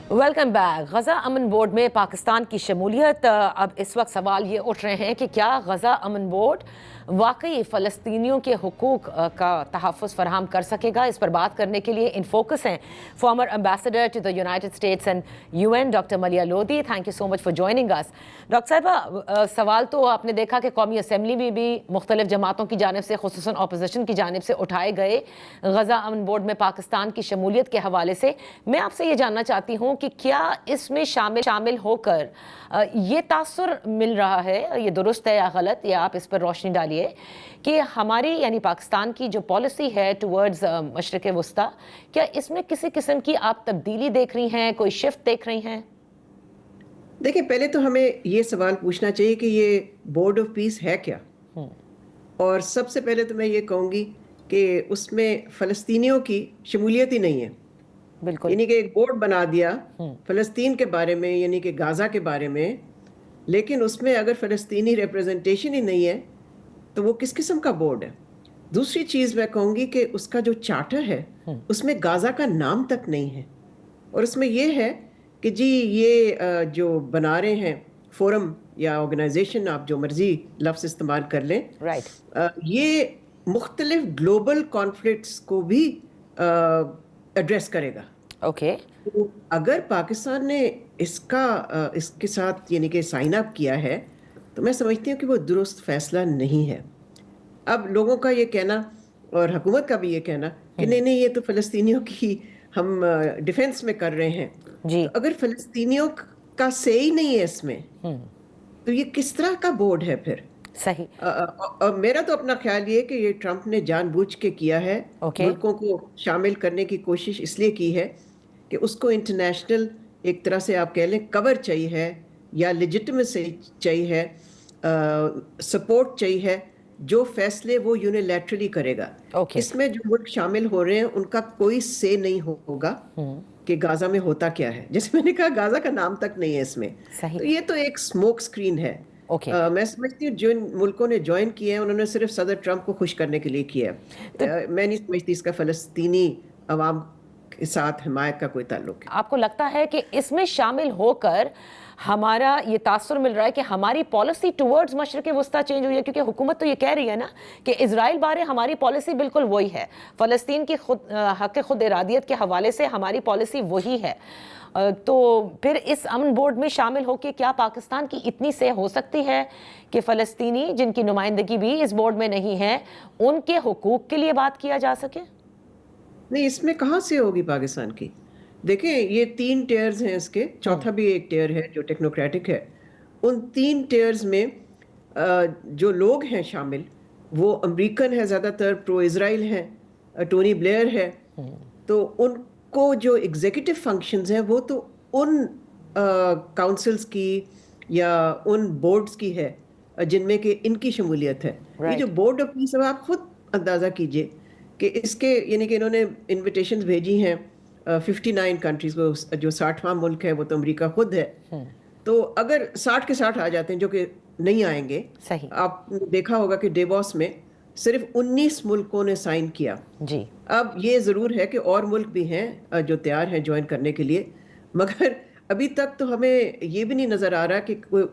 Welcome back. Gaza अमन board में पाकिस्तान की शमूलियत। अब इस वक्त सवाल ये उठ रहे हैं कि क्या गज़ा अमन बोर्ड वाकई फ़लस्तीनियों के हुकूक का तहफ़्फ़ुज़ फराहम कर सकेगा। इस पर बात करने के लिए इन फोकस हैं former ambassador to the United States and UN doctor Maleeha Lodhi. Thank you so much for joining us. Doctor साहिबा, सवाल तो आपने देखा कि कौमी असम्बली में भी मुख्तलिफ जमातों की जानिब से, खुसूसन अपोजिशन की जानिब से उठाए गए गज़ा अमन बोर्ड में पाकिस्तान की शमूलियत के हवाले से। मैं आपसे ये जानना चाहती हूँ कि क्या इसमें शामिल होकर ये तासुर मिल रहा है, ये दुरुस्त है या गलत, या आप इस पर रोशनी डालिए कि हमारी यानी पाकिस्तान की जो पॉलिसी है टुवर्ड्स मशरिक़ वस्ता, क्या इसमें किसी किस्म की आप तब्दीली देख रही हैं, कोई शिफ्ट देख रही हैं? देखिए, पहले तो हमें ये सवाल पूछना चाहिए कि ये बोर्ड ऑफ पीस है क्या। और सबसे पहले तो मैं ये कहूँगी कि उसमें फ़लस्तीनियों की शमूलियत ही नहीं है। बिल्कुल। यानी कि एक बोर्ड बना दिया फ़लस्तीन के बारे में, यानी कि गाज़ा के बारे में, लेकिन उसमें अगर फ़लस्तीनी रिप्रेजेंटेशन ही नहीं है तो वो किस किस्म का बोर्ड है। दूसरी चीज़ मैं कहूँगी कि उसका जो चार्टर है उसमें गाज़ा का नाम तक नहीं है, और उसमें ये है कि जी ये जो बना रहे हैं फोरम या ऑर्गेनाइजेशन, आप जो मर्जी लफ्ज़ इस्तेमाल कर लें, ये मुख्तलिफ ग्लोबल कॉन्फ्लिक्ट्स को भी एड्रेस करेगा। ओके। तो अगर पाकिस्तान ने इसके साथ यानी कि साइन अप किया है तो मैं समझती हूँ कि वो दुरुस्त फैसला नहीं है। अब लोगों का ये कहना और हुकूमत का भी ये कहना कि नहीं नहीं ये तो फ़लस्तीनियों की हम डिफेंस में कर रहे हैं, जी। तो अगर फ़लस्तीनियों का से ही नहीं है इसमें तो ये किस तरह का बोर्ड है फिर? सही। मेरा तो अपना ख्याल ये है कि ये ट्रंप ने जानबूझ के किया है। मुल्कों को शामिल करने की कोशिश इसलिए की है कि उसको इंटरनेशनल एक तरह से आप कह लें कवर चाहिए है, या लेजिटिमेसी चाहिए है, सपोर्ट चाहिए है, जो फैसले वो यूनिलैटरली करेगा। इसमें जो मुल्क शामिल हो रहे हैं उनका कोई से नहीं होगा कि गाज़ा में होता क्या है। जैसे मैंने कहा, गाज़ा का नाम तक नहीं है इसमें। तो ये तो एक स्मोक स्क्रीन है। मैं समझती हूँ जिन मुल्कों ने ज्वाइन किए हैं उन्होंने सिर्फ सदर ट्रंप को खुश करने के लिए किया है। मैं नहीं समझती इसका फ़लस्तीनी अवाम के साथ हिमायत का कोई ताल्लुक है। आपको लगता है कि इसमें शामिल होकर हमारा ये तासुर मिल रहा है कि हमारी पॉलिसी टुवर्ड्स मशरिक़ वस्ता चेंज हुई है? क्योंकि हुकूमत तो ये कह रही है ना कि इजराइल बारे हमारी पॉलिसी बिल्कुल वही है, फ़लस्तीन की हक़ खुद इरादियत के हवाले से हमारी पॉलिसी वही है। तो फिर इस अमन बोर्ड में शामिल होकर क्या पाकिस्तान की इतनी से हो सकती है कि फ़लस्तीनी जिनकी नुमाइंदगी भी इस बोर्ड में नहीं है उनके हुकूक के लिए बात किया जा सके? नहीं, इसमें कहाँ से होगी पाकिस्तान की। देखें, ये 3 टियर्स हैं इसके, चौथा भी एक टियर है जो टेक्नोक्रेटिक है। उन 3 टियर्स में जो लोग हैं शामिल वो अमेरिकन है, ज़्यादातर प्रो इजराइल हैं, टोनी ब्लेयर है। तो उनको जो एग्जीक्यूटिव फंक्शंस हैं वो तो उन काउंसिल्स की या उन बोर्ड्स की है जिनमें कि इनकी शमूलियत है। ये जो बोर्ड ऑफ पीस है आप खुद अंदाज़ा कीजिए कि इसके यानी कि इन्होंने इनविटेशंस भेजी हैं 59 कंट्रीज को। जो 60वां मुल्क है वो तो अमेरिका खुद है। तो अगर 60 के 60 आ जाते हैं, जो कि नहीं आएंगे। सही। आपने देखा होगा कि डेवोस में सिर्फ 19 मुल्कों ने साइन किया। जी। अब ये ज़रूर है कि और मुल्क भी हैं जो तैयार हैं ज्वाइन करने के लिए, मगर अभी तक तो हमें ये भी नहीं नज़र आ रहा कि कोई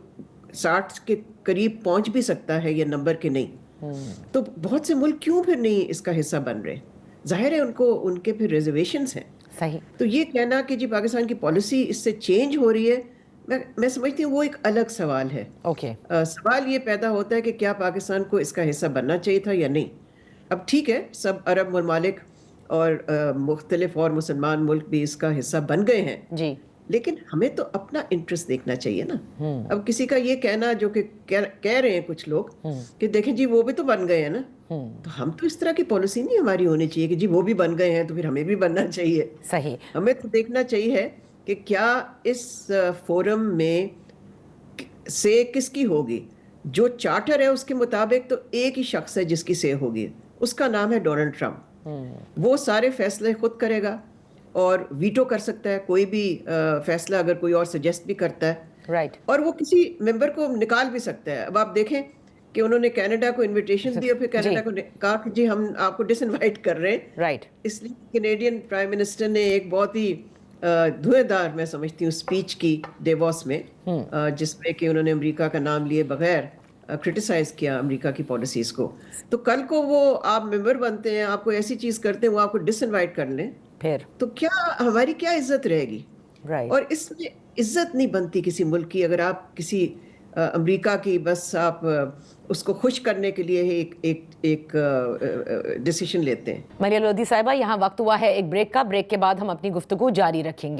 60 के करीब पहुंच भी सकता है ये नंबर के नहीं। तो बहुत से मुल्क क्यों फिर नहीं इसका हिस्सा बन रहे? जाहिर है उनके फिर रिजर्वेशंस हैं। सही। तो ये कहना कि जी पाकिस्तान की पॉलिसी इससे चेंज हो रही है, मैं समझती हूँ वो एक अलग सवाल है। सवाल ये पैदा होता है कि क्या पाकिस्तान को इसका हिस्सा बनना चाहिए था या नहीं। अब ठीक है, सब अरब ममालिक और मुख्तलिफ और मुसलमान मुल्क भी इसका हिस्सा बन गए हैं जी। लेकिन हमें तो अपना इंटरेस्ट देखना चाहिए ना। अब किसी का ये कहना जो कि कह रहे हैं कुछ लोग कि देखें जी वो भी तो बन गए हैं ना, तो हम तो इस तरह की पॉलिसी नहीं हमारी होनी चाहिए कि जी वो भी बन गए हैं तो फिर हमें भी बनना चाहिए। सही। हमें तो देखना चाहिए है कि क्या इस फोरम में से किसकी होगी। जो चार्टर है उसके मुताबिक तो एक ही शख्स है जिसकी से होगी, उसका नाम है डोनाल्ड ट्रंप। वो सारे फैसले खुद करेगा और वीटो कर सकता है कोई भी फैसला अगर कोई और सजेस्ट भी करता है। और वो किसी मेंबर को निकाल भी सकता है। अब आप देखें कि उन्होंने कनाडा को इनविटेशन दिया, फिर कनाडा को कहा कि जी हम आपको डिसइनवाइट कर रहे हैं। इसलिए कैनेडियन प्राइम मिनिस्टर ने एक बहुत ही धुएंधार मैं समझती हूँ स्पीच की डेवॉस में, जिसमें कि उन्होंने अमेरिका का नाम लिए बगैर क्रिटिसाइज किया अमेरिका की पॉलिसीज को। तो कल को वो आप मेंबर बनते हैं, आपको ऐसी चीज करते हैं, वो आपको डिसइनवाइट कर लें, फिर तो क्या हमारी क्या इज्जत रहेगी? राइट और इसमें इज्जत नहीं बनती किसी मुल्क की अगर आप किसी अमेरिका की बस आप उसको खुश करने के लिए ही एक डिसीजन लेते हैं। मरिया लोधी साहिबा, यहाँ वक्त हुआ है एक ब्रेक का। ब्रेक के बाद हम अपनी गुफ्तगू जारी रखेंगे।